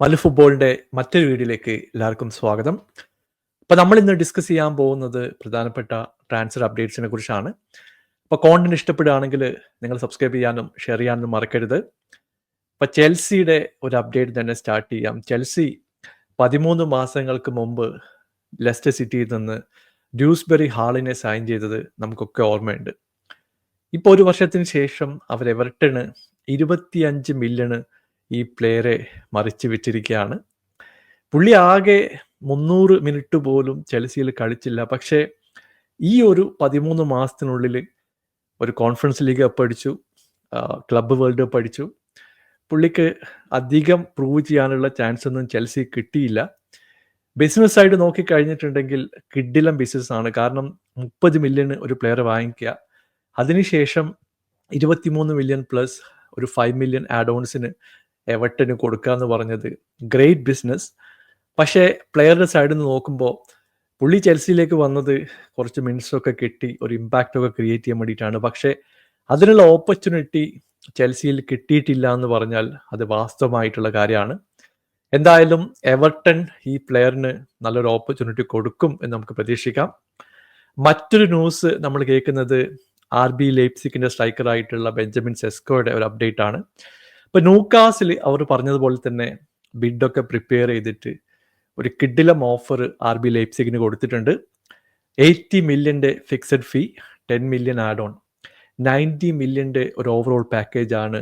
മല്ലു ഫുട്ബോളിന്റെ മറ്റൊരു വീഡിയോയിലേക്ക് എല്ലാവർക്കും സ്വാഗതം. അപ്പോൾ നമ്മൾ ഇന്ന് ഡിസ്കസ് ചെയ്യാൻ പോകുന്നത് പ്രധാനപ്പെട്ട ട്രാൻസ്ഫർ അപ്ഡേറ്റ്സിനെ കുറിച്ചാണ്. അപ്പോൾ കോണ്ടന്റ് ഇഷ്ടപ്പെടുകയാണെങ്കിൽ നിങ്ങൾ സബ്സ്ക്രൈബ് ചെയ്യാനും ഷെയർ ചെയ്യാനും മറക്കരുത്. അപ്പോൾ ചെൽസിയുടെ ഒരു അപ്ഡേറ്റ് തന്നെ സ്റ്റാർട്ട് ചെയ്യാം. ചെൽസി 13 മാസങ്ങൾക്ക് മുമ്പ് ലെസ്റ്റർ സിറ്റിയിൽ നിന്ന് ഡ്യൂസ്ബറി ഹാളിനെ സൈൻ ചെയ്തത് നമുക്കൊക്കെ ഓർമ്മയുണ്ട്. ഇപ്പോൾ ഒരു വർഷത്തിന് ശേഷം അവർ എവർട്ടണ് 25 മില്യണ് ഈ പ്ലെയറെ മറിച്ച് വിറ്റിരിക്കുകയാണ്. പുള്ളി ആകെ 300 മിനിറ്റ് പോലും ചെൽസിയിൽ കളിച്ചില്ല. പക്ഷേ ഈ ഒരു 13 മാസത്തിനുള്ളിൽ ഒരു കോൺഫറൻസ് ലീഗ് കപ്പ് അടിച്ചു, ക്ലബ്ബ് വേൾഡ് കപ്പ് അടിച്ചു. പുള്ളിക്ക് അധികം പ്രൂവ് ചെയ്യാനുള്ള ചാൻസ് ഒന്നും ചെൽസി കിട്ടിയില്ല. ബിസിനസ് സൈഡ് നോക്കിക്കഴിഞ്ഞിട്ടുണ്ടെങ്കിൽ കിഡിലം ബിസിനസ് ആണ്. കാരണം 30 മില്യൺ ഒരു പ്ലെയർ വാങ്ങിക്കുക, അതിനുശേഷം 23 മില്യൺ പ്ലസ് ഒരു 5 മില്യൺ ആഡ് ഓൺസിന് എവർട്ടന് കൊടുക്കുക എന്ന് പറഞ്ഞത് ഗ്രേറ്റ് ബിസിനസ്. പക്ഷേ പ്ലെയറുടെ സൈഡിൽ നിന്ന് നോക്കുമ്പോൾ പുള്ളി ചെൽസിയിലേക്ക് വന്നത് കുറച്ച് മിനിറ്റ്സൊക്കെ കിട്ടി, ഒരു ഇമ്പാക്റ്റൊക്കെ ക്രിയേറ്റ് ചെയ്യാൻ വേണ്ടിയിട്ടാണ്. പക്ഷേ അതിനുള്ള ഓപ്പർച്യൂണിറ്റി ചെൽസിയിൽ കിട്ടിയിട്ടില്ല എന്ന് പറഞ്ഞാൽ അത് വാസ്തവമായിട്ടുള്ള കാര്യമാണ്. എന്തായാലും എവർട്ടൺ ഈ പ്ലെയറിന് നല്ലൊരു ഓപ്പർച്യൂണിറ്റി കൊടുക്കും എന്ന് നമുക്ക് പ്രതീക്ഷിക്കാം. മറ്റൊരു ന്യൂസ് നമ്മൾ കേൾക്കുന്നത് RB ലെയ്പ്സിഗിന്റെ സ്ട്രൈക്കറായിട്ടുള്ള ബെഞ്ചമിൻ സെസ്കോയുടെ ഒരു അപ്ഡേറ്റ് ആണ്. ഇപ്പൊ ന്യൂകാസിൽ അവർ പറഞ്ഞതുപോലെ തന്നെ ബിഡൊക്കെ പ്രിപ്പയർ ചെയ്തിട്ട് ഒരു കിഡിലം ഓഫർ RB ലെയ്പ്സിഗിന് കൊടുത്തിട്ടുണ്ട്. 80 മില്യന്റെ fixed fee, 10 million add on, 90 മില്യന്റെ ഒരു ഓവറോൾ പാക്കേജ് ആണ്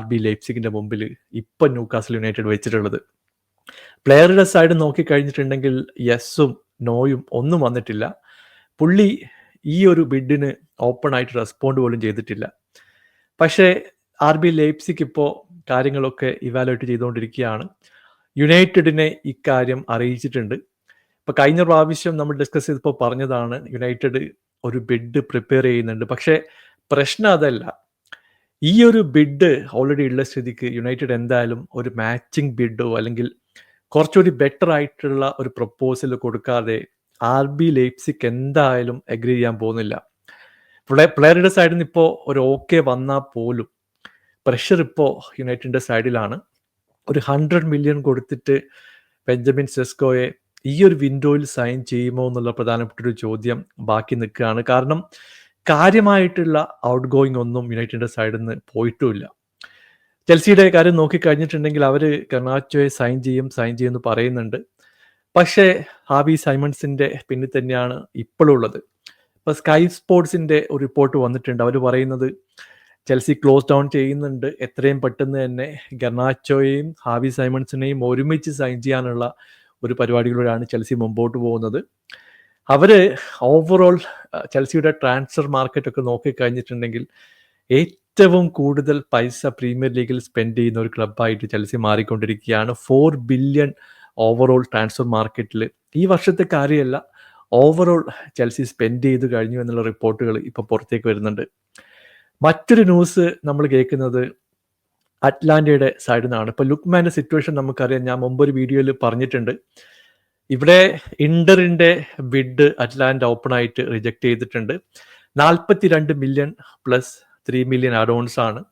RB ലെയ്പ്സിഗിന്റെ മുമ്പിൽ ഇപ്പൊ ന്യൂകാസിൽ യുണൈറ്റഡ് വെച്ചിട്ടുള്ളത്. പ്ലെയറുടെ സൈഡ് നോക്കിക്കഴിഞ്ഞിട്ടുണ്ടെങ്കിൽ യെസ്സും നോയും ഒന്നും വന്നിട്ടില്ല. പുള്ളി ഈ ഒരു ബിഡിന് ഓപ്പൺ ആയിട്ട് റെസ്പോണ്ട് പോലും ചെയ്തിട്ടില്ല. പക്ഷേ RB ലെയ്പ്സിഗ് ഇപ്പോൾ കാര്യങ്ങളൊക്കെ ഇവാലുവേറ്റ് ചെയ്തുകൊണ്ടിരിക്കുകയാണ്. യുണൈറ്റഡിനെ ഇക്കാര്യം അറിയിച്ചിട്ടുണ്ട്. ഇപ്പൊ കഴിഞ്ഞ പ്രാവശ്യം നമ്മൾ ഡിസ്കസ് ചെയ്തപ്പോൾ പറഞ്ഞതാണ് യുണൈറ്റഡ് ഒരു ബിഡ് പ്രിപ്പയർ ചെയ്യുന്നുണ്ട്. പക്ഷേ പ്രശ്നം അതല്ല. ഈ ഒരു ബിഡ് ഓൾറെഡി ഉള്ള സ്ഥിതിക്ക് യുണൈറ്റഡ് എന്തായാലും ഒരു മാച്ചിങ് ബിഡോ അല്ലെങ്കിൽ കുറച്ചുകൂടി ബെറ്റർ ആയിട്ടുള്ള ഒരു പ്രപ്പോസൽ കൊടുക്കാതെ RB ലെയ്പ്സിഗ് എന്തായാലും അഗ്രി ചെയ്യാൻ പോകുന്നില്ല. പ്ലെയറുടെ സൈഡിൽ നിന്ന് ഇപ്പോൾ ഒരു ഓക്കെ വന്നാൽ പോലും പ്രഷർ ഇപ്പോൾ യുണൈറ്റഡിന്റെ സൈഡിലാണ്. ഒരു 100 മില്യൺ കൊടുത്തിട്ട് ബെഞ്ചമിൻ സെസ്കോയെ ഈ ഒരു വിൻഡോയിൽ സൈൻ ചെയ്യുമോ എന്നുള്ള പ്രധാനപ്പെട്ട ഒരു ചോദ്യം ബാക്കി നിൽക്കുകയാണ്. കാരണം കാര്യമായിട്ടുള്ള ഔട്ട് ഗോയിങ് ഒന്നും യുണൈറ്റഡിന്റെ സൈഡിൽ നിന്ന് പോയിട്ടുമില്ല. ചെൽസിയുടെ കാര്യം നോക്കിക്കഴിഞ്ഞിട്ടുണ്ടെങ്കിൽ അവർ ഗർനാച്ചോയെ സൈൻ ചെയ്യുമെന്ന് പറയുന്നുണ്ട്. പക്ഷേ ഹാവി സൈമൺസിന്റെ പിന്നിൽ തന്നെയാണ് ഇപ്പോഴുള്ളത്. ഇപ്പൊ സ്കൈ സ്പോർട്സിന്റെ ഒരു റിപ്പോർട്ട് വന്നിട്ടുണ്ട്. അവർ പറയുന്നത് ചെൽസി ക്ലോസ് ഡൗൺ ചെയ്യുന്നുണ്ട്, എത്രയും പെട്ടെന്ന് തന്നെ ഗർനാച്ചോയെയും ഹാവി സൈമൺസിനെയും ഒരുമിച്ച് സൈൻ ചെയ്യാനുള്ള ഒരു പരിപാടികളിലൂടെയാണ് ചെൽസി മുമ്പോട്ട് പോകുന്നത്. അവര് ഓവറോൾ ചെൽസിയുടെ ട്രാൻസ്ഫർ മാർക്കറ്റ് ഒക്കെ നോക്കിക്കഴിഞ്ഞിട്ടുണ്ടെങ്കിൽ ഏറ്റവും കൂടുതൽ പൈസ പ്രീമിയർ ലീഗിൽ സ്പെൻഡ് ചെയ്യുന്ന ഒരു ക്ലബ്ബായിട്ട് ചെൽസി മാറിക്കൊണ്ടിരിക്കുകയാണ്. 4 ബില്യൺ ഓവറോൾ ട്രാൻസ്ഫർ മാർക്കറ്റിൽ ഈ വർഷത്തെ കാര്യമല്ല, ഓവറോൾ ചെൽസി സ്പെൻഡ് ചെയ്ത് കഴിഞ്ഞു എന്നുള്ള റിപ്പോർട്ടുകൾ ഇപ്പൊ പുറത്തേക്ക് വരുന്നുണ്ട്. മറ്റൊരു ന്യൂസ് നമ്മൾ കേൾക്കുന്നത് അറ്റ്ലാന്റയുടെ സൈഡിൽ നിന്നാണ്. ഇപ്പൊ ലുക്മാന്റെ സിറ്റുവേഷൻ നമുക്കറിയാം, ഞാൻ മുമ്പൊരു വീഡിയോയിൽ പറഞ്ഞിട്ടുണ്ട്. ഇവിടെ ഇന്ററിന്റെ ബിഡ് അറ്റ്ലാന്റ ഓപ്പൺ ആയിട്ട് റിജക്ട് ചെയ്തിട്ടുണ്ട്. 42 മില്യൺ പ്ലസ് 3 മില്യൺ അഡോൺസ് ആണ്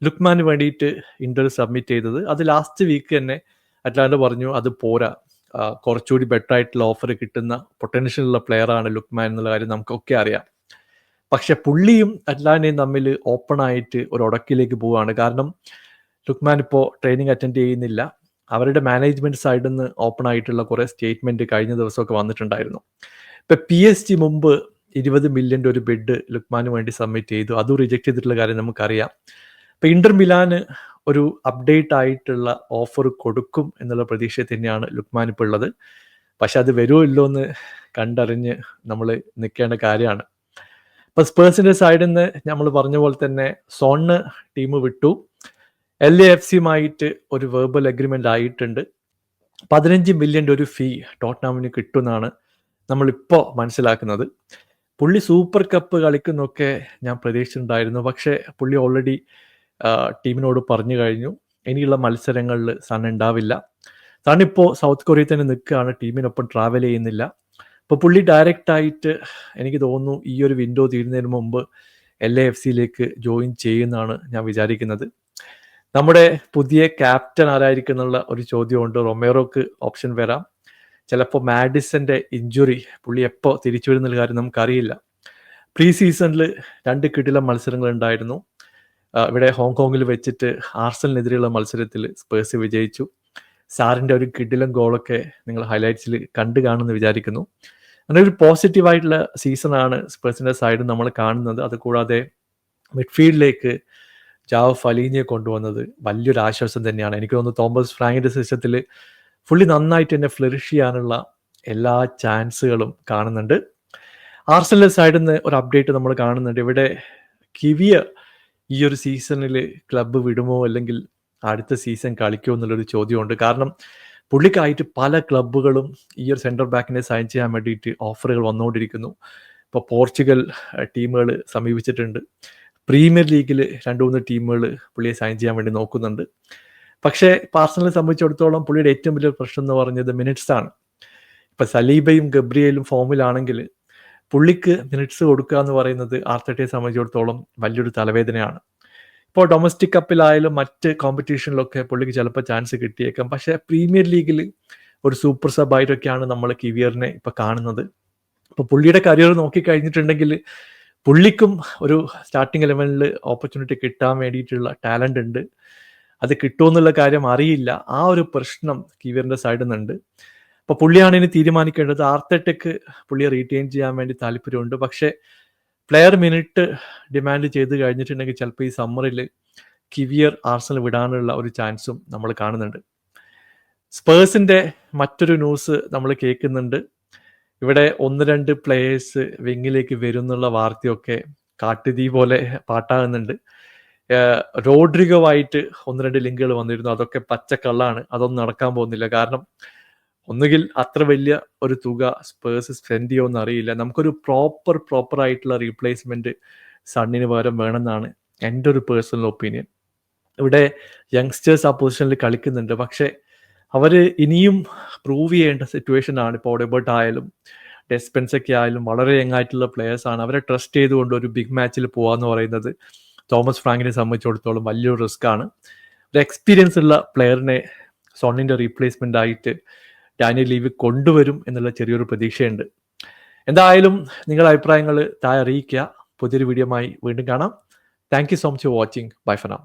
ലുക്മാന് വേണ്ടിയിട്ട് ഇന്റർ സബ്മിറ്റ് ചെയ്തത്. അത് ലാസ്റ്റ് വീക്ക് തന്നെ അറ്റ്ലാന്റ പറഞ്ഞു അത് പോരാ, കുറച്ചുകൂടി ബെറ്റർ ആയിട്ടുള്ള ഓഫർ കിട്ടുന്ന പൊട്ടൻഷ്യൽ ഉള്ള പ്ലെയർ ആണ് ലുക്മാൻ എന്നുള്ള കാര്യം നമുക്കൊക്കെ അറിയാം. പക്ഷെ പുള്ളിയും അറ്റ്ലാന്റയും തമ്മിൽ ഓപ്പൺ ആയിട്ട് ഒരു ഉടക്കിലേക്ക് പോവുകയാണ്. കാരണം ലുക്മാൻ ഇപ്പോൾ ട്രെയിനിങ് അറ്റൻഡ് ചെയ്യുന്നില്ല. അവരുടെ മാനേജ്മെന്റ് സൈഡിൽ നിന്ന് ഓപ്പൺ ആയിട്ടുള്ള കുറെ സ്റ്റേറ്റ്മെന്റ് കഴിഞ്ഞ ദിവസമൊക്കെ വന്നിട്ടുണ്ടായിരുന്നു. ഇപ്പൊ PSG മുമ്പ് 20 മില്യന്റെ ഒരു ബിഡ് ലുക്മാന് വേണ്ടി സബ്മിറ്റ് ചെയ്തു, അതും റിജക്ട് ചെയ്തിട്ടുള്ള കാര്യം നമുക്കറിയാം. ഇപ്പൊ ഇന്റർ മിലാന് ഒരു അപ്ഡേറ്റ് ആയിട്ടുള്ള ഓഫർ കൊടുക്കും എന്നുള്ള പ്രതീക്ഷ തന്നെയാണ് ലുക്മാൻ ഇപ്പോൾ ഉള്ളത്. പക്ഷെ അത് വരുമോ ഇല്ലോ എന്ന് കണ്ടറിഞ്ഞ് നമ്മൾ നിൽക്കേണ്ട കാര്യമാണ്. ഇപ്പൊ സ്പേഴ്സിന്റെ സൈഡിൽ നിന്ന് നമ്മൾ പറഞ്ഞ പോലെ തന്നെ സോണ് ടീം വിട്ടു. LAFCയുമായിട്ട് ഒരു വെർബൽ അഗ്രിമെന്റ് ആയിട്ടുണ്ട്. 15 മില്യന്റെ ഒരു ഫീ ടോട്ട്നാമിന് കിട്ടുമെന്നാണ് നമ്മളിപ്പോൾ മനസ്സിലാക്കുന്നത്. പുള്ളി സൂപ്പർ കപ്പ് കളിക്കുന്നൊക്കെ ഞാൻ പ്രതീക്ഷിച്ചിട്ടുണ്ടായിരുന്നു. പക്ഷേ പുള്ളി ഓൾറെഡി ടീമിനോട് പറഞ്ഞു കഴിഞ്ഞു ഇനിയുള്ള മത്സരങ്ങളിൽ സൺ ഉണ്ടാവില്ല. സണ്ണിപ്പോൾ സൗത്ത് കൊറിയയിൽ തന്നെ നിൽക്കുകയാണ്, ടീമിനൊപ്പം ട്രാവൽ ചെയ്യുന്നില്ല. അപ്പോൾ പുള്ളി ഡയറക്റ്റ് ആയിട്ട് എനിക്ക് തോന്നുന്നു ഈ ഒരു വിൻഡോ തീരുന്നതിന് മുമ്പ് LAFCയിലേക്ക് ജോയിൻ ചെയ്യുമെന്നാണ് ഞാൻ വിചാരിക്കുന്നത്. നമ്മുടെ പുതിയ ക്യാപ്റ്റൻ ആരായിരിക്കും എന്നുള്ള ഒരു ചോദ്യമുണ്ട്. റൊമേറോക്ക് ഓപ്ഷൻ വരാം. ചിലപ്പോൾ മാഡിസന്റെ ഇഞ്ചുറി, പുള്ളി എപ്പോൾ തിരിച്ചു വരുന്നുള്ള കാര്യം നമുക്കറിയില്ല. പ്രീ സീസണിൽ 2 കിടിലൻ മത്സരങ്ങൾ ഉണ്ടായിരുന്നു. ഇവിടെ ഹോങ്കോങ്ങിൽ വെച്ചിട്ട് ആർസണലിനെതിരെയുള്ള മത്സരത്തിൽ സ്പേഴ്സ് വിജയിച്ചു. സാറിൻ്റെ ഒരു കിടിലൻ ഗോളൊക്കെ നിങ്ങൾ ഹൈലൈറ്റ്സിൽ കണ്ടു കാണുമെന്ന് വിചാരിക്കുന്നു. അങ്ങനെ ഒരു പോസിറ്റീവായിട്ടുള്ള സീസണാണ് സ്പേഴ്സിൻ്റെ സൈഡിൽ നമ്മൾ കാണുന്നത്. അതുകൂടാതെ മിഡ്ഫീൽഡിലേക്ക് ജാവോ ഫലീനിയെ കൊണ്ടുവന്നത് വലിയൊരു ആശ്വാസം തന്നെയാണ്. എനിക്ക് തോന്നുന്നു തോമസ് ഫ്രാങ്കിൻ്റെ സിസ്റ്റത്തിൽ ഫുള്ളി നന്നായിട്ട് തന്നെ ഫ്ലറിഷ് ചെയ്യാനുള്ള എല്ലാ ചാൻസുകളും കാണുന്നുണ്ട്. ആർസണൽ സൈഡിൽ നിന്ന് ഒരു അപ്ഡേറ്റ് നമ്മൾ കാണുന്നുണ്ട്. ഇവിടെ കിവിയ ഈ ഒരു സീസണിൽ ക്ലബ്ബ് വിടുമോ അല്ലെങ്കിൽ അടുത്ത സീസൺ കളിക്കുമോ എന്നുള്ളൊരു ചോദ്യമുണ്ട്. കാരണം പുള്ളിക്കായിട്ട് പല ക്ലബ്ബുകളും ഈ ഒരു സെൻറ്റർ ബാക്കിനെ സൈൻ ചെയ്യാൻ വേണ്ടിയിട്ട് ഓഫറുകൾ വന്നുകൊണ്ടിരിക്കുന്നു. ഇപ്പോൾ പോർച്ചുഗൽ ടീമുകൾ സമീപിച്ചിട്ടുണ്ട്. പ്രീമിയർ ലീഗിൽ 2-3 ടീമുകൾ പുള്ളിയെ സൈൻ ചെയ്യാൻ വേണ്ടി നോക്കുന്നുണ്ട്. പക്ഷേ ആർസണലിനെ സംബന്ധിച്ചിടത്തോളം പുള്ളിയുടെ ഏറ്റവും വലിയ പ്രശ്നം എന്ന് പറഞ്ഞത് മിനിറ്റ്സ് ആണ്. ഇപ്പം സലീബയും ഗബ്രിയേലും ഫോമിലാണെങ്കിൽ പുള്ളിക്ക് മിനിറ്റ്സ് കൊടുക്കുക എന്ന് പറയുന്നത് ആർട്ടറ്റയെ സംബന്ധിച്ചിടത്തോളം വലിയൊരു തലവേദനയാണ്. ഇപ്പോൾ ഡൊമസ്റ്റിക് കപ്പിലായാലും മറ്റ് കോമ്പറ്റീഷനിലൊക്കെ പുള്ളിക്ക് ചിലപ്പോൾ ചാൻസ് കിട്ടിയേക്കാം. പക്ഷേ പ്രീമിയർ ലീഗിൽ ഒരു സൂപ്പർ സബ് ആയിട്ടൊക്കെയാണ് നമ്മൾ കിവിയറിനെ ഇപ്പോൾ കാണുന്നത്. അപ്പോൾ പുള്ളിയുടെ കരിയർ നോക്കിക്കഴിഞ്ഞിട്ടുണ്ടെങ്കിൽ പുള്ളിക്കും ഒരു സ്റ്റാർട്ടിംഗ് 11ൽ ഓപ്പർച്യൂണിറ്റി കിട്ടാൻ വേണ്ടിയിട്ടുള്ള ടാലൻ്റ് ഉണ്ട്. അത് കിട്ടുമെന്നുള്ള കാര്യം അറിയില്ല. ആ ഒരു പ്രശ്നം കിവിയറിൻ്റെ സൈഡിൽ നിന്നുണ്ട്. അപ്പോൾ പുള്ളിയാണ് ഇനി തീരുമാനിക്കേണ്ടത്. ആർട്ടറ്റയ്ക്ക് പുള്ളിയെ റീറ്റെയിൻ ചെയ്യാൻ വേണ്ടി താല്പര്യമുണ്ട്. പക്ഷേ പ്ലെയർ മിനിറ്റ് ഡിമാൻഡ് ചെയ്ത് കഴിഞ്ഞിട്ടുണ്ടെങ്കിൽ ചിലപ്പോൾ ഈ സമ്മറിൽ കിവിയർ ആർസണൽ വിടാനുള്ള ഒരു ചാൻസും നമ്മൾ കാണുന്നുണ്ട്. സ്പേഴ്സിൻ്റെ മറ്റൊരു ന്യൂസ് നമ്മൾ കേൾക്കുന്നുണ്ട്. ഇവിടെ 1-2 പ്ലേയേഴ്സ് വിങ്ങിലേക്ക് വരുന്നുള്ള വാർത്തയൊക്കെ കാട്ടുതീ പോലെ പാട്ടാകുന്നുണ്ട്. റോഡ്രിഗോവായിട്ട് 1-2 ലിങ്കുകൾ വന്നിരുന്നു. അതൊക്കെ പച്ചക്കള്ളാണ്. അതൊന്നും നടക്കാൻ പോകുന്നില്ല. കാരണം ഒന്നുകിൽ അത്ര വലിയ ഒരു തുക സ്പേഴ്സ് സ്പെൻഡ് ചെയ്യുമെന്ന് അറിയില്ല. നമുക്കൊരു പ്രോപ്പർ ആയിട്ടുള്ള റീപ്ലേസ്മെൻറ്റ് സണ്ണിന് പകരം വേണമെന്നാണ് എൻ്റെ ഒരു പേഴ്സണൽ ഒപ്പീനിയൻ. ഇവിടെ യങ്സ്റ്റേഴ്സ് ആ പൊസിഷനിൽ കളിക്കുന്നുണ്ട്. പക്ഷേ അവർ ഇനിയും പ്രൂവ് ചെയ്യേണ്ട സിറ്റുവേഷനാണ്. ഇപ്പോൾ ഒഡെബർട്ട് ആയാലും ഡെസ്പെൻസൊക്കെ ആയാലും വളരെ യങ്ങായിട്ടുള്ള പ്ലെയേഴ്സാണ്. അവരെ ട്രസ്റ്റ് ചെയ്തുകൊണ്ട് ഒരു ബിഗ് മാച്ചിൽ പോകാമെന്ന് പറയുന്നത് തോമസ് ഫ്രാങ്കിനെ സംബന്ധിച്ചിടത്തോളം വലിയൊരു റിസ്ക് ആണ്. ഒരു എക്സ്പീരിയൻസ് ഉള്ള പ്ലെയറിനെ സോണിൻ്റെ റീപ്ലേസ്മെൻ്റ് ആയിട്ട് ഡാനിയൽ ലീവി കൊണ്ടുവരും എന്നുള്ള ചെറിയൊരു പ്രതീക്ഷയുണ്ട്. എന്തായാലും നിങ്ങളുടെ അഭിപ്രായങ്ങൾ താഴെ അറിയിക്കുക. പുതിയൊരു വീഡിയോയുമായി വീണ്ടും കാണാം. Thank you so much for watching. Bye for now.